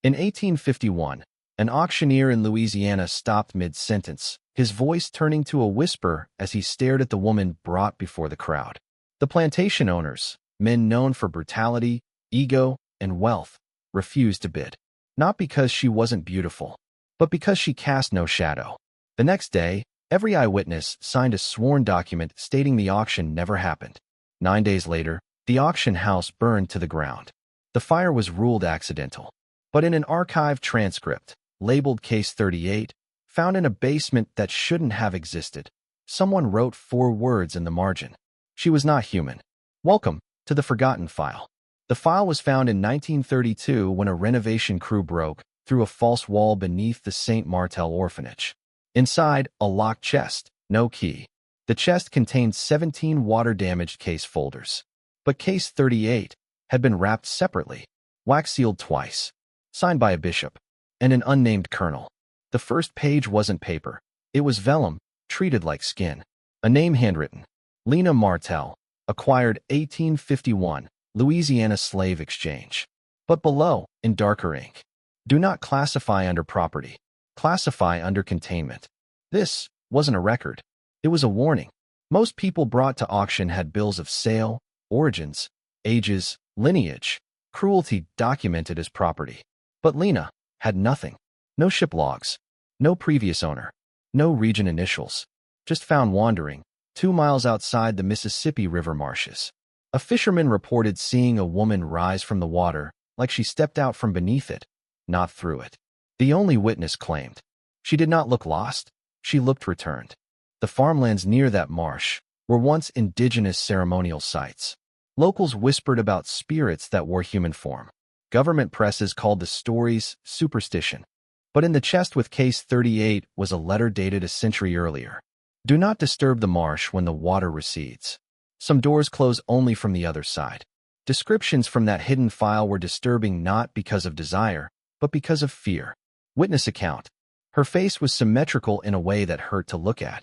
In 1851, an auctioneer in Louisiana stopped mid-sentence, his voice turning to a whisper as he stared at the woman brought before the crowd. The plantation owners, men known for brutality, ego, and wealth, refused to bid. Not because she wasn't beautiful, but because she cast no shadow. The next day, every eyewitness signed a sworn document stating the auction never happened. 9 days later, the auction house burned to the ground. The fire was ruled accidental. But in an archived transcript, labeled Case 38, found in a basement that shouldn't have existed, someone wrote 4 words in the margin. She was not human. Welcome to the forgotten file. The file was found in 1932 when a renovation crew broke through a false wall beneath the St. Martel orphanage. Inside, a locked chest, no key. The chest contained 17 water-damaged case folders. But Case 38 had been wrapped separately, wax-sealed twice, signed by a bishop and an unnamed colonel. The first page wasn't paper. It was vellum, treated like skin. A name handwritten. Lena Martel, acquired 1851, Louisiana slave exchange. But below, in darker ink, do not classify under property. Classify under containment. This wasn't a record. It was a warning. Most people brought to auction had bills of sale, origins, ages, lineage, cruelty documented as property. But Lena had nothing. No ship logs, no previous owner, no region initials. Just found wandering, 2 miles outside the Mississippi River marshes. A fisherman reported seeing a woman rise from the water like she stepped out from beneath it, not through it. The only witness claimed she did not look lost, she looked returned. The farmlands near that marsh were once indigenous ceremonial sites. Locals whispered about spirits that wore human form. Government presses called the stories superstition. But in the chest with Case 38 was a letter dated a century earlier. Do not disturb the marsh when the water recedes. Some doors close only from the other side. Descriptions from that hidden file were disturbing not because of desire, but because of fear. Witness account. Her face was symmetrical in a way that hurt to look at.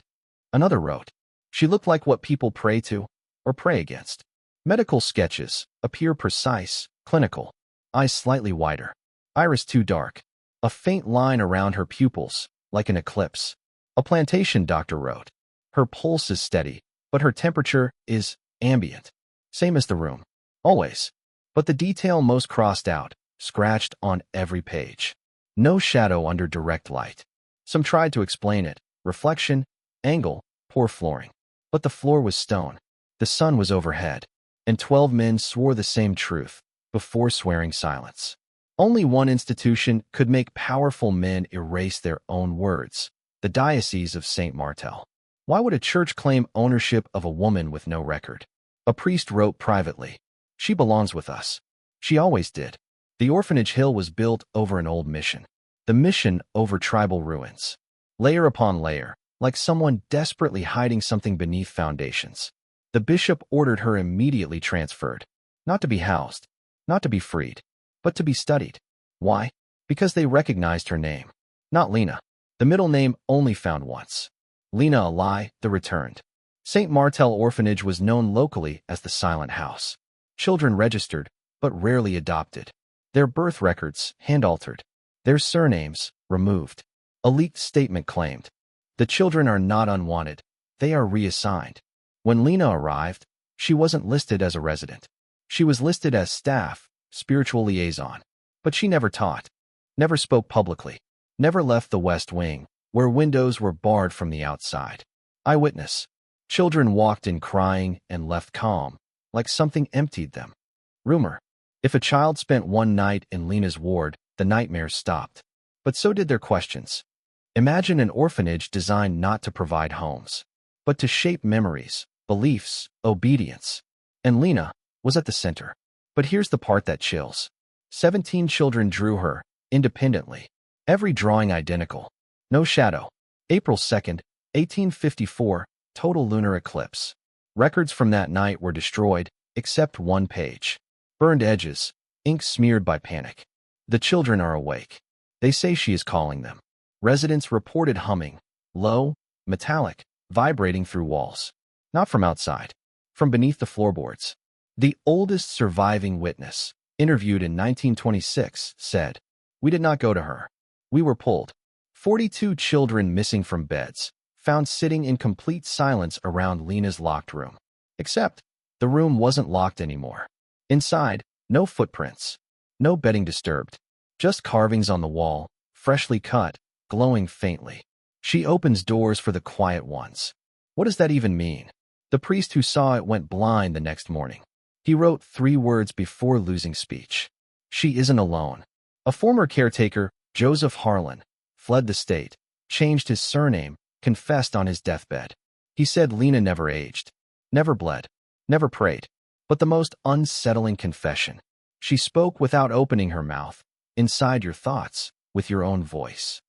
Another wrote, she looked like what people pray to or pray against. Medical sketches appear precise, clinical. Eyes slightly wider. Iris too dark. A faint line around her pupils, like an eclipse. A plantation doctor wrote, her pulse is steady, but her temperature is ambient. Same as the room. Always. But the detail most crossed out, scratched on every page. No shadow under direct light. Some tried to explain it. Reflection, angle, poor flooring. But the floor was stone. The sun was overhead. And 12 men swore the same truth, before swearing silence. Only one institution could make powerful men erase their own words, the Diocese of St. Martel. Why would a church claim ownership of a woman with no record? A priest wrote privately, she belongs with us. She always did. The orphanage hill was built over an old mission. The mission over tribal ruins. Layer upon layer, like someone desperately hiding something beneath foundations. The bishop ordered her immediately transferred. Not to be housed, not to be freed, but to be studied. Why? Because they recognized her name. Not Lena. The middle name only found once. Lena a lie, the returned. St. Martel Orphanage was known locally as the Silent House. Children registered, but rarely adopted. Their birth records hand-altered. Their surnames removed. A leaked statement claimed, the children are not unwanted, they are reassigned. When Lena arrived, she wasn't listed as a resident. She was listed as staff, spiritual liaison. But she never taught, never spoke publicly, never left the West Wing, where windows were barred from the outside. Eyewitness. Children walked in crying and left calm, like something emptied them. Rumor. If a child spent one night in Lena's ward, the nightmares stopped. But so did their questions. Imagine an orphanage designed not to provide homes, but to shape memories, beliefs, obedience. And Lena was at the center. But here's the part that chills. 17 children drew her, independently. Every drawing identical. No shadow. April 2nd, 1854, total lunar eclipse. Records from that night were destroyed, except one page. Burned edges, ink smeared by panic. The children are awake. They say she is calling them. Residents reported humming, low, metallic, vibrating through walls. Not from outside, from beneath the floorboards. The oldest surviving witness, interviewed in 1926, said, We did not go to her. We were pulled. 42 children missing from beds, found sitting in complete silence around Lena's locked room. Except, the room wasn't locked anymore. Inside, no footprints. No bedding disturbed. Just carvings on the wall, freshly cut, glowing faintly. She opens doors for the quiet ones. What does that even mean? The priest who saw it went blind the next morning. He wrote 3 words before losing speech. She isn't alone. A former caretaker, Joseph Harlan, fled the state, changed his surname, confessed on his deathbed. He said Lena never aged, never bled, never prayed. But the most unsettling confession. She spoke without opening her mouth, inside your thoughts, with your own voice.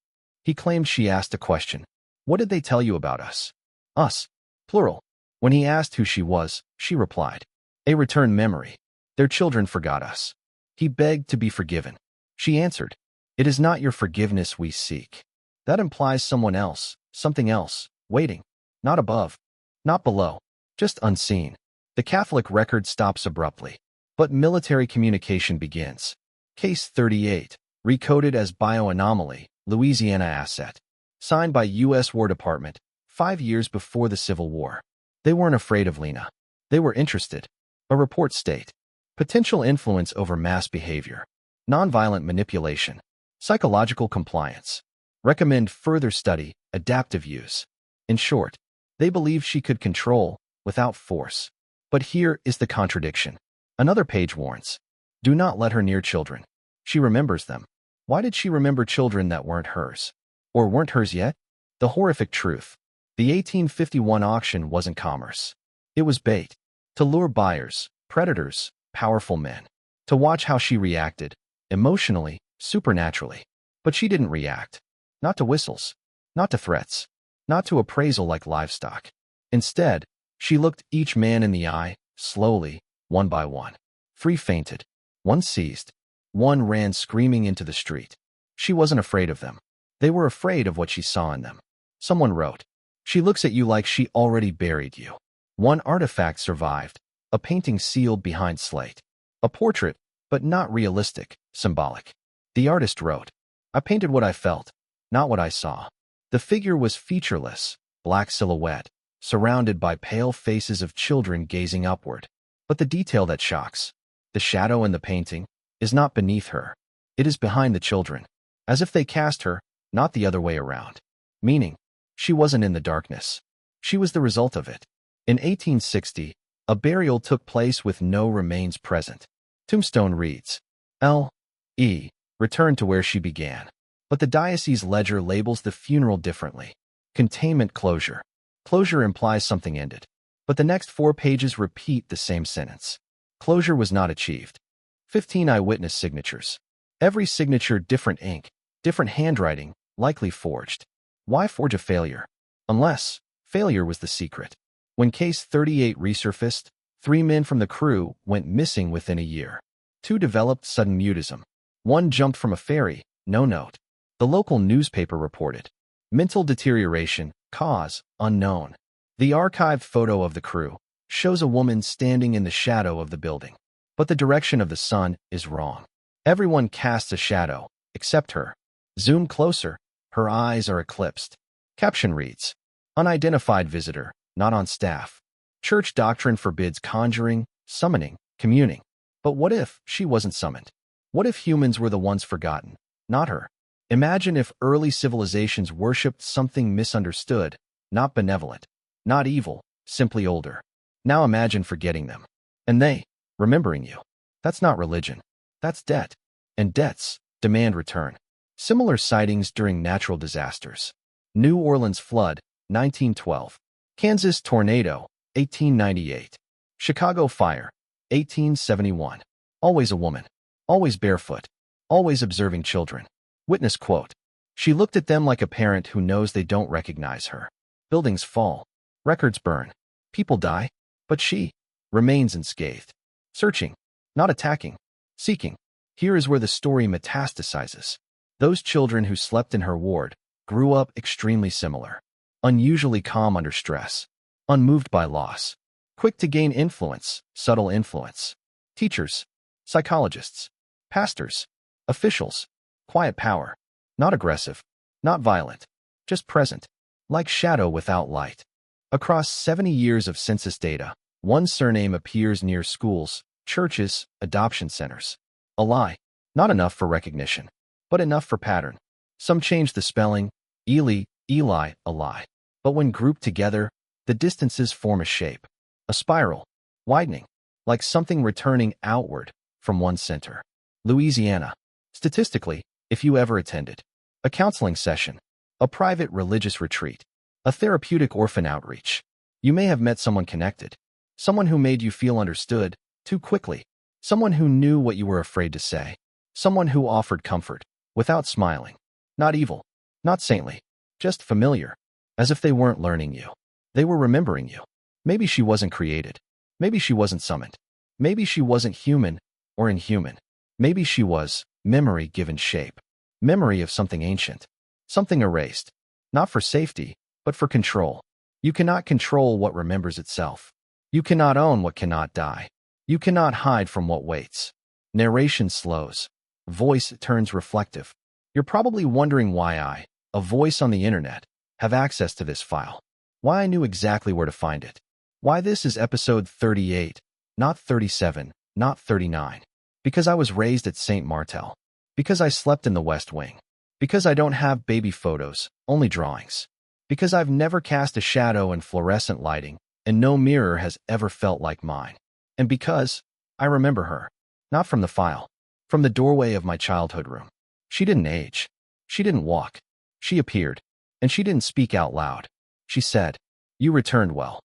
He claimed she asked a question. What did they tell you about us? Us, plural. When he asked who she was, she replied, a returned memory. Their children forgot us. He begged to be forgiven. She answered, it is not your forgiveness we seek. That implies someone else, something else, waiting. Not above, not below, just unseen. The Catholic record stops abruptly, but military communication begins. Case 38, recoded as bioanomaly, Louisiana asset. Signed by U.S. War Department, 5 years before the Civil War. They weren't afraid of Lena. They were interested. A report state. Potential influence over mass behavior. Nonviolent manipulation. Psychological compliance. Recommend further study, adaptive use. In short, they believed she could control, without force. But here is the contradiction. Another page warns. Do not let her near children. She remembers them. Why did she remember children that weren't hers? Or weren't hers yet? The horrific truth. The 1851 auction wasn't commerce. It was bait. To lure buyers, predators, powerful men. To watch how she reacted, emotionally, supernaturally. But she didn't react. Not to whistles. Not to threats. Not to appraisal like livestock. Instead, she looked each man in the eye, slowly, one by one. 3 fainted. 1 seized. 1 ran screaming into the street. She wasn't afraid of them. They were afraid of what she saw in them. Someone wrote, she looks at you like she already buried you. 1 artifact survived, a painting sealed behind slate. A portrait, but not realistic, symbolic. The artist wrote, I painted what I felt, not what I saw. The figure was featureless, black silhouette, surrounded by pale faces of children gazing upward. But the detail that shocks, the shadow in the painting, is not beneath her. It is behind the children, as if they cast her, not the other way around. Meaning, she wasn't in the darkness. She was the result of it. In 1860, a burial took place with no remains present. Tombstone reads, L.E. returned to where she began. But the diocese ledger labels the funeral differently. Containment closure. Closure implies something ended. But the next 4 pages repeat the same sentence. Closure was not achieved. 15 eyewitness signatures. Every signature different ink, different handwriting, likely forged. Why forge a failure? Unless failure was the secret. When case 38 resurfaced, 3 men from the crew went missing within a year. 2 developed sudden mutism. 1 jumped from a ferry, no note. The local newspaper reported. Mental deterioration, cause, unknown. The archived photo of the crew shows a woman standing in the shadow of the building. But the direction of the sun is wrong. Everyone casts a shadow, except her. Zoom closer, her eyes are eclipsed. Caption reads, unidentified visitor, not on staff. Church doctrine forbids conjuring, summoning, communing. But what if she wasn't summoned? What if humans were the ones forgotten, not her? Imagine if early civilizations worshipped something misunderstood, not benevolent, not evil, simply older. Now imagine forgetting them. And they, remembering you. That's not religion. That's debt. And debts demand return. Similar sightings during natural disasters. New Orleans flood, 1912. Kansas tornado, 1898. Chicago fire, 1871. Always a woman. Always barefoot. Always observing children. Witness quote. She looked at them like a parent who knows they don't recognize her. Buildings fall. Records burn. People die. But she remains unscathed. Searching. Not attacking. Seeking. Here is where the story metastasizes. Those children who slept in her ward grew up extremely similar. Unusually calm under stress. Unmoved by loss. Quick to gain influence, subtle influence. Teachers. Psychologists. Pastors. Officials. Quiet power. Not aggressive. Not violent. Just present. Like shadow without light. Across 70 years of census data, one surname appears near schools, churches, adoption centers. A lie. Not enough for recognition, but enough for pattern. Some change the spelling, Eli, Eli, a lie. But when grouped together, the distances form a shape. A spiral. Widening. Like something returning outward from one center. Louisiana. Statistically, if you ever attended a counseling session, a private religious retreat, a therapeutic orphan outreach, you may have met someone connected, someone who made you feel understood too quickly, someone who knew what you were afraid to say, someone who offered comfort without smiling. Not evil, not saintly, just familiar, as if they weren't learning you. They were remembering you. Maybe she wasn't created. Maybe she wasn't summoned. Maybe she wasn't human or inhuman. Maybe she was memory given shape. Memory of something ancient. Something erased. Not for safety, but for control. You cannot control what remembers itself. You cannot own what cannot die. You cannot hide from what waits. Narration slows. Voice turns reflective. You're probably wondering why I, a voice on the internet, have access to this file. Why I knew exactly where to find it. Why this is episode 38, not 37, not 39. Because I was raised at St. Martel. Because I slept in the West Wing. Because I don't have baby photos, only drawings. Because I've never cast a shadow in fluorescent lighting, and no mirror has ever felt like mine. And because I remember her, not from the file, from the doorway of my childhood room. She didn't age. She didn't walk. She appeared, and she didn't speak out loud. She said, "You returned well."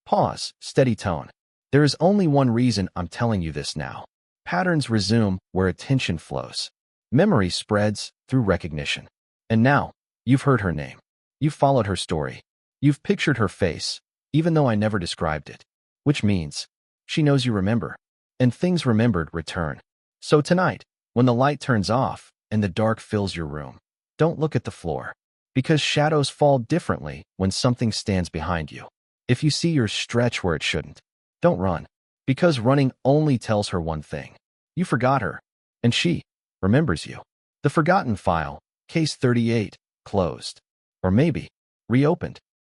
Pause, steady tone. There is only one reason I'm telling you this now. Patterns resume where attention flows. Memory spreads through recognition. And now, you've heard her name. You've followed her story. You've pictured her face, even though I never described it. Which means, she knows you remember. And things remembered return. So tonight, when the light turns off and the dark fills your room, don't look at the floor. Because shadows fall differently when something stands behind you. If you see yours stretch where it shouldn't, don't run. Because running only tells her one thing. You forgot her. And she remembers you. The forgotten file, case 38, closed. Or maybe, reopened.